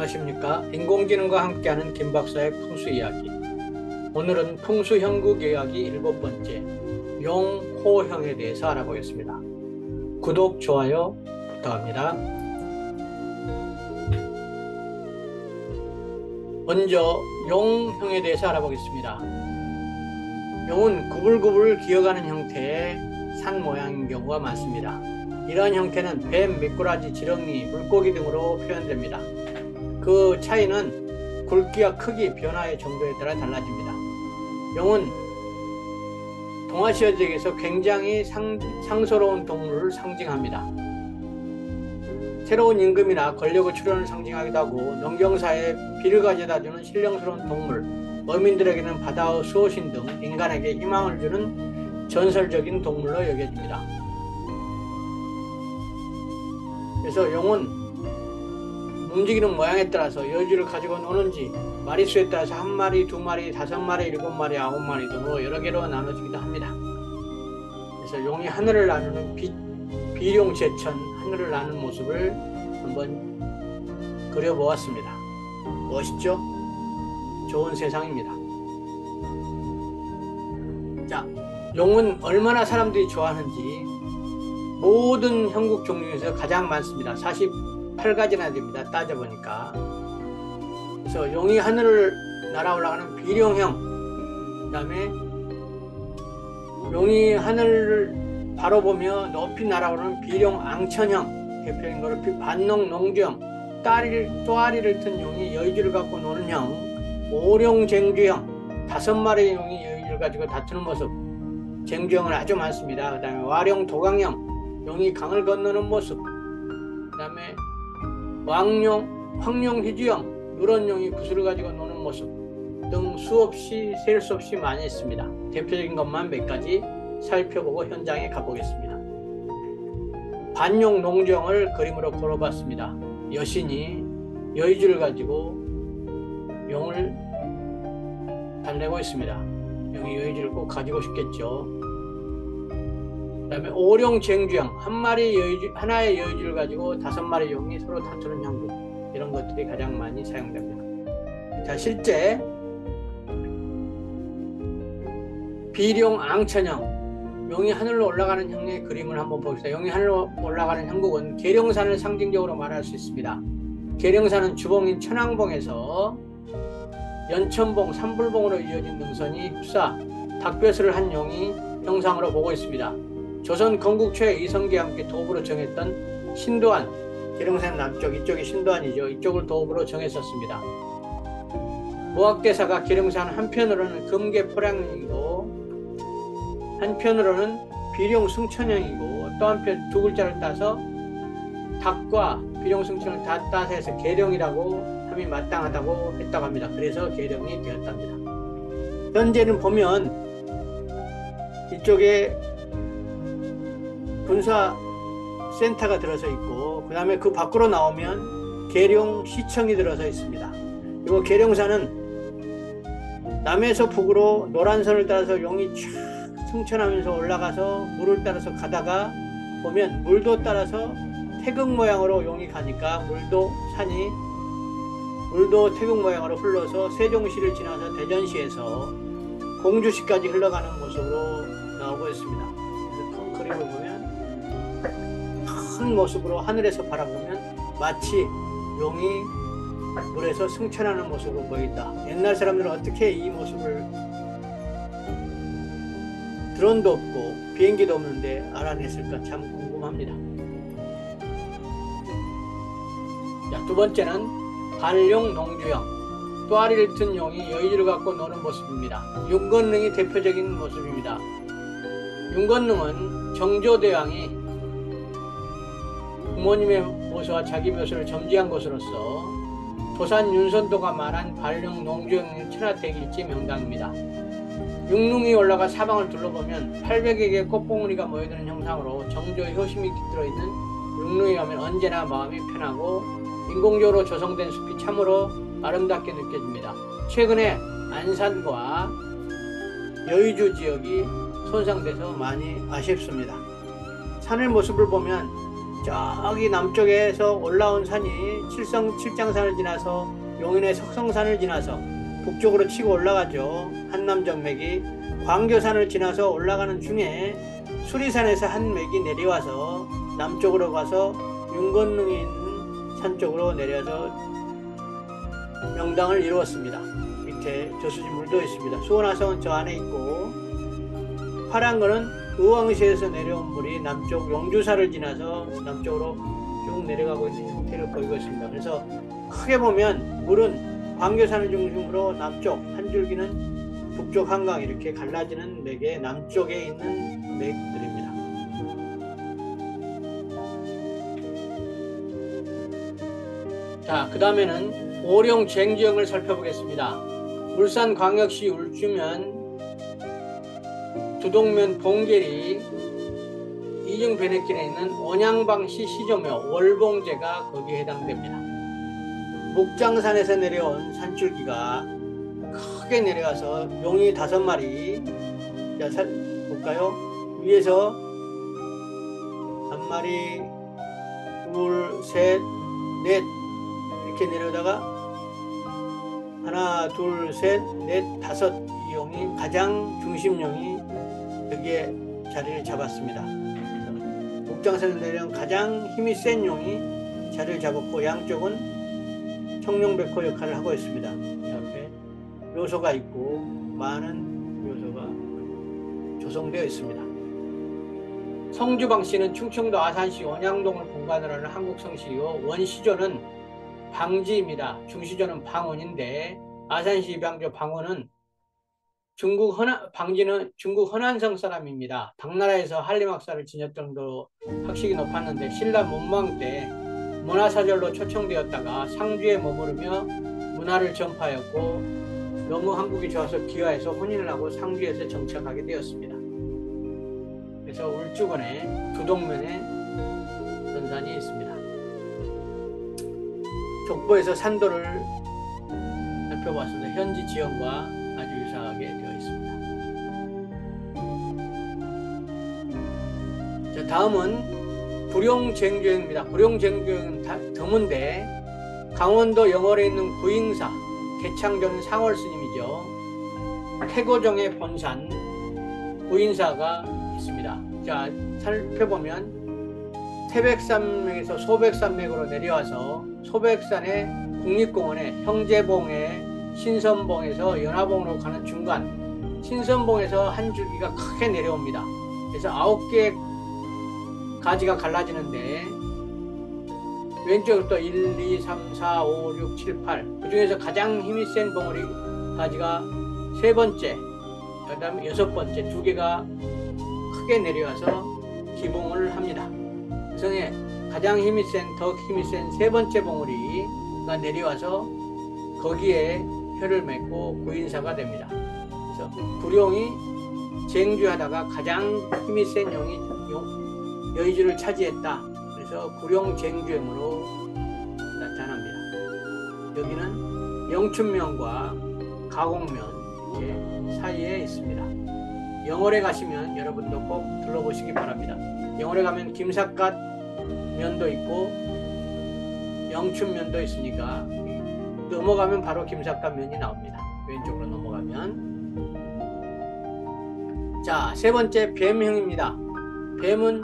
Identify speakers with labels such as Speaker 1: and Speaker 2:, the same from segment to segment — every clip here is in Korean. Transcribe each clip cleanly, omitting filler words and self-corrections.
Speaker 1: 안녕하십니까. 인공지능과 함께하는 김박사의 풍수 이야기. 오늘은 풍수 형국 이야기 7번째, 용호형에 대해서 알아보겠습니다. 구독, 좋아요 부탁합니다. 먼저 용형에 대해서 알아보겠습니다. 용은 구불구불 기어가는 형태의 산 모양인 경우가 많습니다. 이러한 형태는 뱀, 미꾸라지, 지렁이, 물고기 등으로 표현됩니다. 그 차이는 굵기와 크기, 변화의 정도에 따라 달라집니다. 용은 동아시아 지역에서 굉장히 상스러운 동물을 상징합니다. 새로운 임금이나 권력의 출현을 상징하기도 하고, 농경사에 비를 가져다주는 신령스러운 동물, 어민들에게는 바다의 수호신 등 인간에게 희망을 주는 전설적인 동물로 여겨집니다. 그래서 용은 움직이는 모양에 따라서 여주를 가지고 노는지 마리수에 따라서 1마리, 2마리, 5마리, 7마리, 9마리 등으로 여러 개로 나눠지기도 합니다. 그래서 용이 하늘을 나누는 비룡제천, 하늘을 나누는 모습을 한번 그려보았습니다. 멋있죠? 좋은 세상입니다. 자, 용은 얼마나 사람들이 좋아하는지 모든 형국 종류에서 가장 많습니다. 48가지나 됩니다. 따져보니까. 그래서 용이 하늘을 날아 올라가는 비룡형, 그 다음에 용이 하늘을 바로 보며 높이 날아오르는 비룡앙천형, 대표적인 거로 반농농주형, 또아리를 튼 용이 여의주를 갖고 노는 형, 오룡쟁주형, 5마리의 용이 여의주를 가지고 다투는 모습, 쟁주형은 아주 많습니다. 그 다음에 와룡도강형, 용이 강을 건너는 모습, 그 다음에 황룡휘주형, 누런 용이 구슬을 가지고 노는 모습 등 수없이 셀 수 없이 많이 있습니다. 대표적인 것만 몇 가지 살펴보고 현장에 가보겠습니다. 반용 농주형을 그림으로 걸어봤습니다. 여신이 여의주를 가지고 용을 달래고 있습니다. 용이 여의주를 꼭 가지고 싶겠죠. 그 다음에 오룡쟁주형, 하나의 여의주를 가지고 5마리 용이 서로 다투는 형국, 이런 것들이 가장 많이 사용됩니다. 자, 실제 비룡앙천형, 용이 하늘로 올라가는 형의 그림을 한번 봅시다. 용이 하늘로 올라가는 형국은 계룡산을 상징적으로 말할 수 있습니다. 계룡산은 주봉인 천왕봉에서 연천봉, 삼불봉으로 이어진 능선이 흡사 닭벼슬을 한 용이 형상으로 보고 있습니다. 조선 건국 초에 이성계와 함께 도읍으로 정했던 신도안, 계룡산 남쪽, 이쪽이 신도안이죠. 이쪽을 도읍으로 정했었습니다. 무학대사가 계룡산 한편으로는 금계포량이고 한편으로는 비룡승천형이고, 또 한편 두 글자를 따서 닭과 비룡승천을 다 따서 해서 계룡이라고 함이 마땅하다고 했다고 합니다. 그래서 계룡이 되었답니다. 현재는 보면 이쪽에 군사센터가 들어서 있고, 그 다음에 그 밖으로 나오면 계룡시청이 들어서 있습니다. 그리고 계룡산은 남에서 북으로 노란선을 따라서 용이 쫙 승천하면서 올라가서 물을 따라서 가다가 보면 물도 따라서 태극 모양으로 용이 가니까 물도 태극 모양으로 흘러서 세종시를 지나서 대전시에서 공주시까지 흘러가는 모습으로 나오고 있습니다. 그래서 큰 그림을 보면 큰 모습으로 하늘에서 바라보면 마치 용이 물에서 승천하는 모습으로 보인다. 옛날 사람들은 어떻게 이 모습을 드론도 없고 비행기도 없는데 알아냈을까 참 궁금합니다. 자, 두 번째는 반룡 농주형, 또아리를 튼 용이 여의주를 갖고 노는 모습입니다. 윤건능이 대표적인 모습입니다. 윤건능은 정조대왕이 부모님의 모습과 자기 묘소를 점지한 것으로서 도산 윤선도가 말한 반룡 농주형의 천하대길지 명당입니다. 육릉이 올라가 사방을 둘러보면 800여 개의 꽃봉오리가 모여드는 형상으로 정조의 효심이 깃들어 있는 육릉에 가면 언제나 마음이 편하고 인공적으로 조성된 숲이 참으로 아름답게 느껴집니다. 최근에 안산과 여의주 지역이 손상돼서 많이 아쉽습니다. 산의 모습을 보면 저기 남쪽에서 올라온 산이 칠장산을 지나서 용인의 석성산을 지나서 북쪽으로 치고 올라가죠. 한남정맥이 광교산을 지나서 올라가는 중에 수리산에서 한 맥이 내려와서 남쪽으로 가서 윤건릉이 있는 산 쪽으로 내려서 명당을 이루었습니다. 밑에 저수지 물도 있습니다. 수원화성은 저 안에 있고, 파란 거는 의왕시에서 내려온 물이 남쪽 용주사를 지나서 남쪽으로 쭉 내려가고 있는 형태를 보이고 있습니다. 그래서 크게 보면 물은 광교산을 중심으로 남쪽, 한 줄기는 북쪽 한강 이렇게 갈라지는 맥의 남쪽에 있는 맥들입니다. 자, 그 다음에는 오령 쟁지형을 살펴보겠습니다. 울산광역시 울주면 두동면 봉계리 이중 변액길에 있는 온양방시 시조묘 월봉제가 거기에 해당됩니다. 묵장산에서 내려온 산줄기가 크게 내려가서 용이 5마리, 자, 볼까요? 위에서 한 마리, 둘, 셋, 넷 이렇게 내려다가 하나, 둘, 셋, 넷, 5 이 용이 가장 중심용이 여기에 자리를 잡았습니다. 묵장산에서 내려온 가장 힘이 센 용이 자리를 잡았고, 양쪽은 청룡백호 역할을 하고 있습니다. 옆에 묘소가 있고 많은 묘소가 조성되어 있습니다. 성주방시는 충청도 아산시 원양동을 본관으로 하는 한국 성시이고, 원시조는 방지입니다. 중시조는 방원인데, 아산시 입양조 방원은 방지는 중국 허난성 사람입니다. 당나라에서 한림학사를 지녔 정도로 학식이 높았는데, 신라 문망 때 문화사절로 초청되었다가 상주에 머무르며 문화를 전파하였고, 너무 한국이 좋아서 귀화해서 혼인을 하고 상주에서 정착하게 되었습니다. 그래서 울주군에 두동면에 선산이 있습니다. 족보에서 산도를 살펴봤습니다. 현지 지형과 아주 유사하게 되어 있습니다. 자, 다음은 구룡쟁주행입니다. 구룡쟁주행은 드문데, 강원도 영월에 있는 구잉사, 개창조는 상월스님이죠. 태고정의 본산 구인사가 있습니다. 자, 살펴보면 태백산맥에서 소백산맥으로 내려와서 소백산의 국립공원에 형제봉에 신선봉에서 연화봉으로 가는 중간, 신선봉에서 한 줄기가 크게 내려옵니다. 그래서 9개의 가지가 갈라지는데, 왼쪽부터 1, 2, 3, 4, 5, 6, 7, 8, 그 중에서 가장 힘이 센 봉우리 가지가 3번째, 그 다음에 6번째 2개가 크게 내려와서 기봉을 합니다. 그래서 가장 힘이 센, 더 힘이 센 3번째 봉우리가 내려와서 거기에 혀를 맺고 구인사가 됩니다. 그래서 구룡이 쟁주하다가 가장 힘이 센 용이 여의주를 차지했다. 그래서 구룡쟁주행으로 나타납니다. 여기는 영춘면과 가곡면 이렇게 사이에 있습니다. 영월에 가시면 여러분도 꼭 둘러보시기 바랍니다. 영월에 가면 김삿갓 면도 있고 영춘면도 있으니까 넘어가면 바로 김삿갓 면이 나옵니다. 왼쪽으로 넘어가면. 자, 3번째 뱀형입니다. 뱀은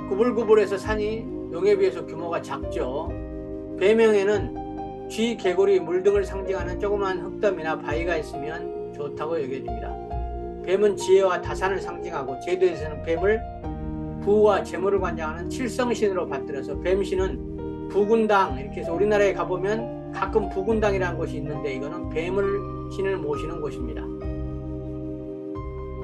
Speaker 1: 구불구불해서 산이 용에 비해서 규모가 작죠. 뱀형에는 쥐, 개구리, 물 등을 상징하는 조그만 흙덤이나 바위가 있으면 좋다고 여겨집니다. 뱀은 지혜와 다산을 상징하고, 제도에서는 뱀을 부와 재물을 관장하는 칠성신으로 받들어서 뱀신은 부군당, 이렇게 해서 우리나라에 가보면 가끔 부군당이라는 곳이 있는데, 이거는 뱀을 신을 모시는 곳입니다.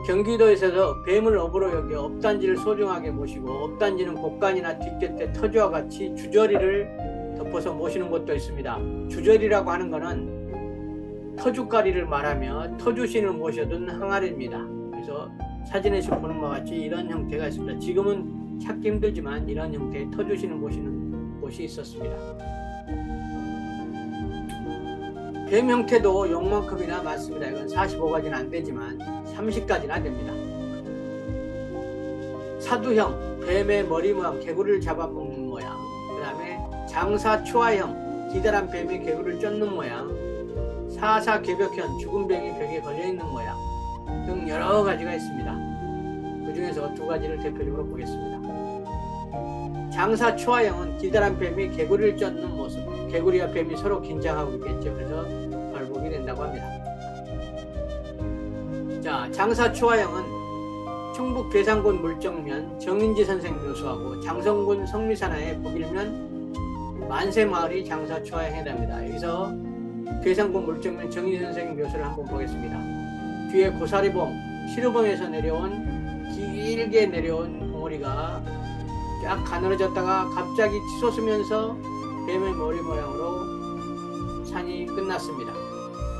Speaker 1: 경기도에서도 뱀을 업으로 여겨 업단지를 소중하게 모시고, 업단지는 곡간이나 뒷곁에 터주와 같이 주저리를 덮어서 모시는 곳도 있습니다. 주저리라고 하는 것은 터주가리를 말하며 터주신을 모셔둔 항아리입니다. 그래서 사진에서 보는 것과 같이 이런 형태가 있습니다. 지금은 찾기 힘들지만 이런 형태의 터주신을 모시는 곳이 있었습니다. 뱀 형태도 용만큼이나 많습니다. 이건 45가지는 안 되지만 30가지나 됩니다. 사두형, 뱀의 머리 모양, 개구리를 잡아먹는 모양, 그 다음에 장사초화형, 기다란 뱀이 개구리를 쫓는 모양, 사사개벽현, 죽은 뱀이 벽에 걸려있는 모양 등 여러 가지가 있습니다. 그 중에서 두 가지를 대표적으로 보겠습니다. 장사초화형은 기다란 뱀이 개구리를 쫓는 모습, 개구리와 뱀이 서로 긴장하고 있겠죠. 그래서 발복이 된다고 합니다. 자, 장사초화형은 충북 괴산군 물정면 정인지 선생 묘수하고 장성군 성미산하의 북일면 만세마을이 장사초화형에 해당합니다. 여기서 괴산군 물정면 정인지 선생 묘수를 한번 보겠습니다. 뒤에 고사리봉, 시루봉에서 내려온 길게 내려온 봉우리가 쫙 가늘어졌다가 갑자기 치솟으면서 뱀의 머리 모양으로 산이 끝났습니다.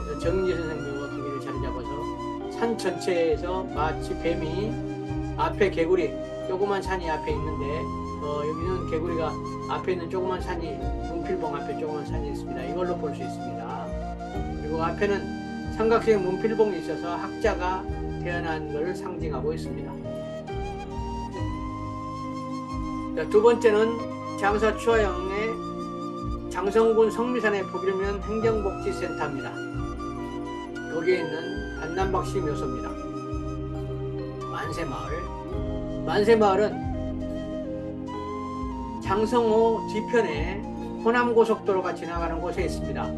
Speaker 1: 그래서 정인지 선생 묘가 거기를 자리 잡아서 산 전체에서 마치 뱀이 앞에 개구리, 조그만 산이 앞에 있는데 여기는 개구리가 앞에 있는 조그만 산이 문필봉 앞에 조그만 산이 있습니다. 이걸로 볼 수 있습니다. 그리고 앞에는 삼각형 문필봉이 있어서 학자가 태어난 것을 상징하고 있습니다. 자, 두 번째는 장사초화형의 장성군 성미산의 북일면 행정복지센터입니다. 거기에 있는 반남박씨 묘소입니다. 만세마을. 만세마을은 장성호 뒤편에 호남고속도로가 지나가는 곳에 있습니다.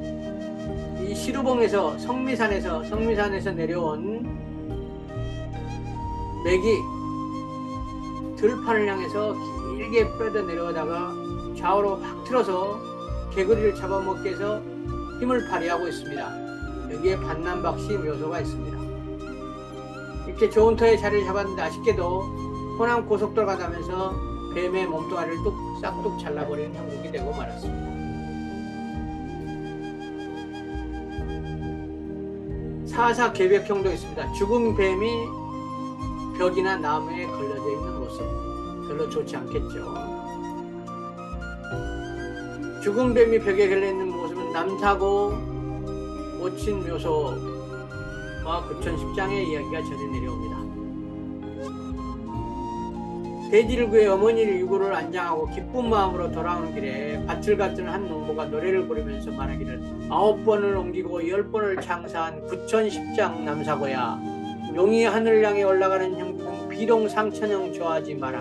Speaker 1: 이 시루봉에서 성미산에서 내려온 맥이 들판을 향해서 길게 뻗어 내려오다가 좌우로 확 틀어서 개구리를 잡아먹게 해서 힘을 발휘하고 있습니다. 여기에 반남박씨 묘소가 있습니다. 이렇게 좋은 터에 자리를 잡았는데 아쉽게도 호남 고속도로가 나면서 뱀의 몸뚱아리를 싹둑 잘라버리는 형국이 되고 말았습니다. 사사개벽형도 있습니다. 죽은 뱀이 벽이나 나무에 걸려져 있는 모습, 별로 좋지 않겠죠. 죽은 뱀이 벽에 걸려있는 모습은 남사고 모친 묘소와 구천십장의 이야기가 전해 내려옵니다. 돼지를 구해 어머니를 유고를 안장하고 기쁜 마음으로 돌아오는 길에 밭을 갖던 한 농부가 노래를 부르면서 말하기를 9번을 옮기고 10번을 창사한 구천십장 남사고야, 용이 하늘을 향해 올라가는 형국은 비록 상천형 좋아하지 마라.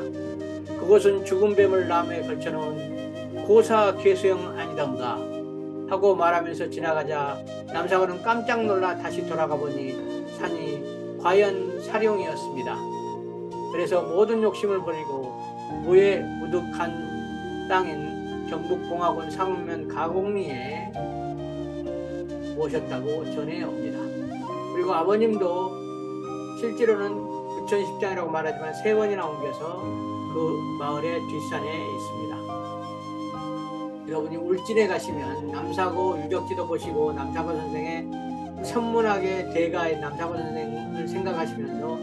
Speaker 1: 그곳은 죽은 뱀을 나무에 걸쳐놓은 고사 괴수형 아니던가 하고 말하면서 지나가자 남사고는 깜짝 놀라 다시 돌아가 보니 산이 과연 사룡이었습니다. 그래서 모든 욕심을 버리고 무에 무득한 땅인 경북봉화군 상읍면 가곡리에 모셨다고 전해옵니다. 그리고 아버님도 실제로는 구천십장이라고 말하지만 3번이나 옮겨서 그 마을의 뒷산에 있습니다. 여러분이 울진에 가시면 남사고 유적지도 보시고 남사고 선생의 천문학의 대가인 남사고 선생을 생각하시면서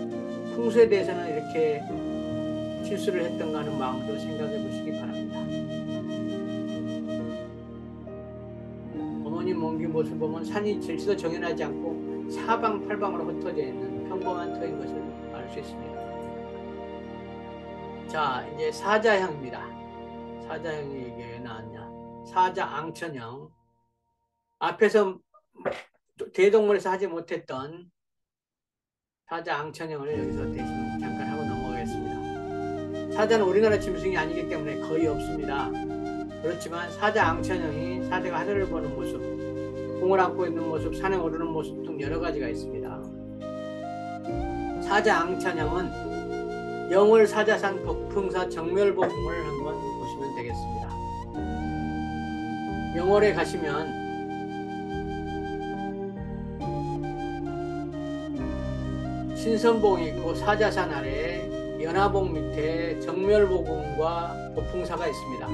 Speaker 1: 풍수에 대해서는 이렇게 실수를 했던가 하는 마음도 생각해 보시기 바랍니다. 어머님 옮긴 모습을 보면 산이 질서도 정연하지 않고 사방팔방으로 흩어져 있는 평범한 터인 것을 알 수 있습니다. 자, 이제 사자형입니다. 사자형이 이게 왜 나왔냐? 사자앙천형. 앞에서 대동문에서 하지 못했던 사자앙천형을 여기서 대신 잠깐 하고 넘어가겠습니다. 사자는 우리나라 짐승이 아니기 때문에 거의 없습니다. 그렇지만 사자앙천형이 사자가 하늘을 보는 모습, 공을 안고 있는 모습, 산에 오르는 모습 등 여러 가지가 있습니다. 사자앙천형은 영월 사자산 복풍사 정멸복궁을 한번 보시면 되겠습니다. 영월에 가시면 신선봉이 있고 사자산 아래에 연화봉 밑에 정멸복궁과 복풍사가 있습니다.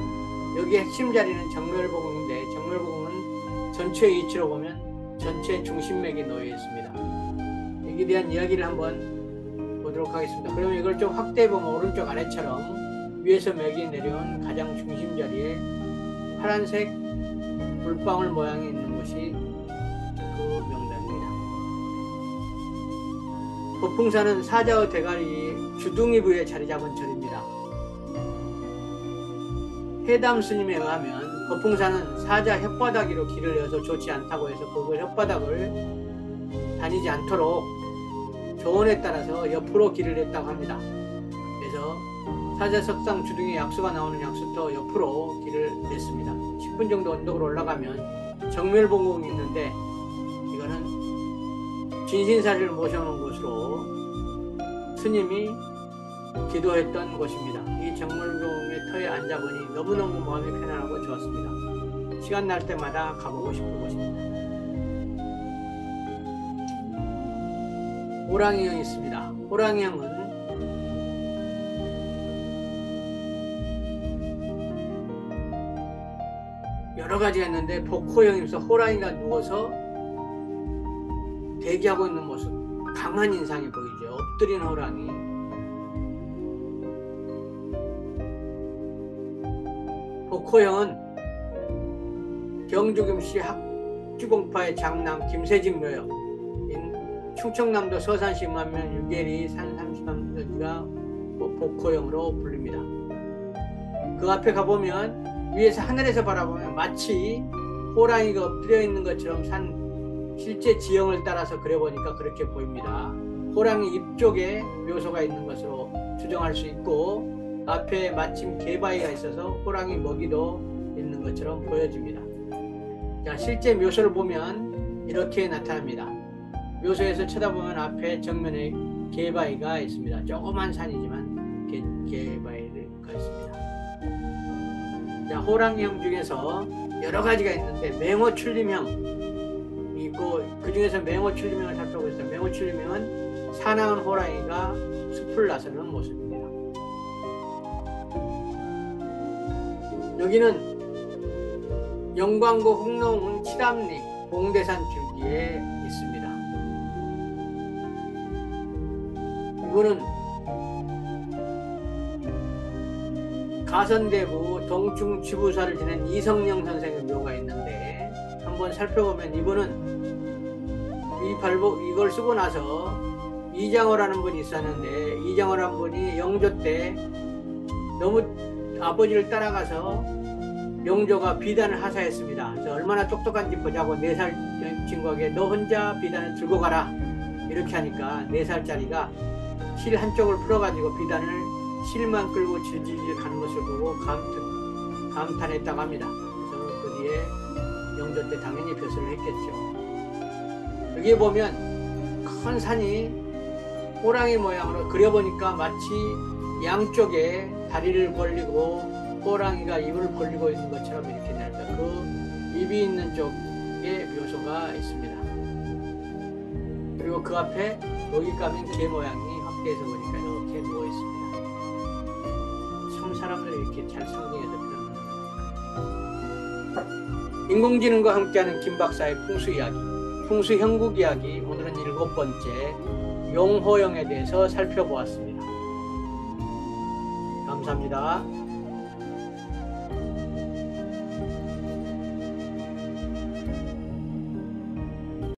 Speaker 1: 여기 핵심 자리는 정멸복궁인데 정멸복궁은 전체 위치로 보면 전체 중심맥이 놓여 있습니다. 여기에 대한 이야기를 한번 보도록 하겠습니다. 그러면 이걸 좀 확대해 보면 오른쪽 아래처럼 위에서 맥이 내려온 가장 중심 자리에 파란색 물방울 모양이 있는 곳이 그 명당입니다. 복풍사는 사자의 대가리 주둥이 부위에 자리 잡은 절입니다. 해담 스님에 의하면 거풍사는 사자 혓바닥으로 길을 내어서 좋지 않다고 해서 그 혓바닥을 다니지 않도록 조언에 따라서 옆으로 길을 냈다고 합니다. 그래서 사자석상 주둥이 약수가 나오는 약수터 옆으로 길을 냈습니다. 10분 정도 언덕으로 올라가면 정멸봉공이 있는데 이거는 진신사를 모셔놓은 곳으로 스님이 기도했던 곳입니다. 이 정멸봉의 터에 앉아보니 너무너무 마음이 편안하고 좋았습니다. 시간 날 때마다 가보고 싶은 곳입니다. 호랑이형이 있습니다. 호랑이형은 여러 가지가 있는데 복호형이면서 호랑이가 누워서 대기하고 있는 모습, 강한 인상이 보이죠. 엎드린 호랑이. 복호형은 경주김씨 학주공파의 장남 김세진 묘역인 충청남도 서산시 만면 유계리 산 33도지가 복호형으로 불립니다. 그 앞에 가보면 위에서 하늘에서 바라보면 마치 호랑이가 엎드려 있는 것처럼 실제 지형을 따라서 그려보니까 그렇게 보입니다. 호랑이 입 쪽에 묘소가 있는 것으로 추정할 수 있고 앞에 마침 개바위가 있어서 호랑이 먹이도 있는 것처럼 보여집니다. 자, 실제 묘소를 보면 이렇게 나타납니다. 묘소에서 쳐다보면 앞에 정면에 개바위가 있습니다. 조그만 산이지만 개바위가 있습니다. 자, 호랑이형 중에서 여러 가지가 있는데 맹호출림형 있고 그 중에서 맹호출림형을 살펴보겠습니다. 맹호출림형은 사나운 호랑이가 숲을 나서는 모습입니다. 여기는 영광고 홍농은 칠암리 봉대산 줄기에 있습니다. 이거는 가선대부 동충지부사를 지낸 이성영 선생의 묘가 있는데 한번 살펴보면 이분은 이걸 쓰고 나서 이장호라는 분이 있었는데 이장호라는 분이 영조 때 너무 아버지를 따라가서 영조가 비단을 하사했습니다. 그래서 얼마나 똑똑한지 보자고 4살 친구에게 너 혼자 비단을 들고 가라 이렇게 하니까 4살짜리가 실 한쪽을 풀어가지고 비단을 실만 끌고 질질질 가는 것을 보고 감탄했다고 합니다. 그래서 그 뒤에 영조 때 당연히 벼슬을 했겠죠. 여기 보면 큰 산이 호랑이 모양으로 그려보니까 마치 양쪽에 다리를 벌리고 호랑이가 입을 벌리고 있는 것처럼 이렇게 나옵니다. 그 입이 있는 쪽에 묘소가 있습니다. 그리고 그 앞에 여기 가면 개 모양이 확대해서 보니까 이렇게 누워 있습니다. 참 사람들이 이렇게 잘 상징해서 표현합니다. 인공지능과 함께하는 김 박사의 풍수 이야기, 풍수 형국 이야기, 오늘은 7번째 용호형에 대해서 살펴보았습니다. 감사합니다.